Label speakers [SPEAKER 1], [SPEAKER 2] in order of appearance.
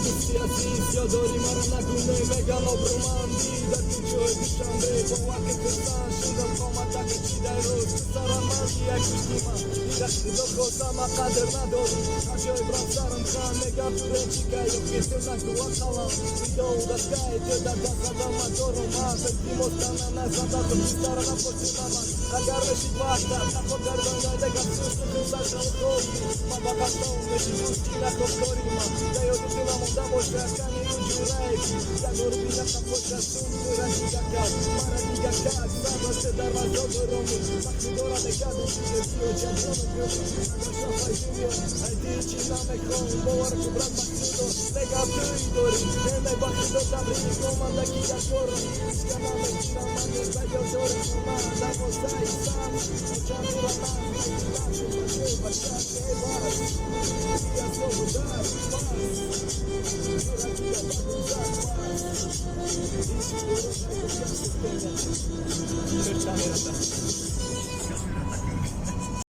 [SPEAKER 1] Io do rimarrà come megalo bromandi da tutto e di Sandre con qualche persona scendo come attacca ci dai rosti sarà manti e kustima ila do cosa ma cadernado faccio e brazzare un can mega turencica io che sei una tua sala do da sky te da da matoro ma per primo stanno na zada to stara na počina ma agarre si basta na pogarda da cazzo sto sa ma da cazzo me si uscina con corima da io ti la monda bosta cani da gorbina ta pocha suntura diga mara diga sama se da razo romi makidora de cadu si io già sono più lascia fai io ai dici na me con boar ku bran makido mega tuidori e me bakido da brin comanda ki ya corro scana me tira mano da io dore ma da mosai sam già mi la mano da che faccia che va io sono da Cercare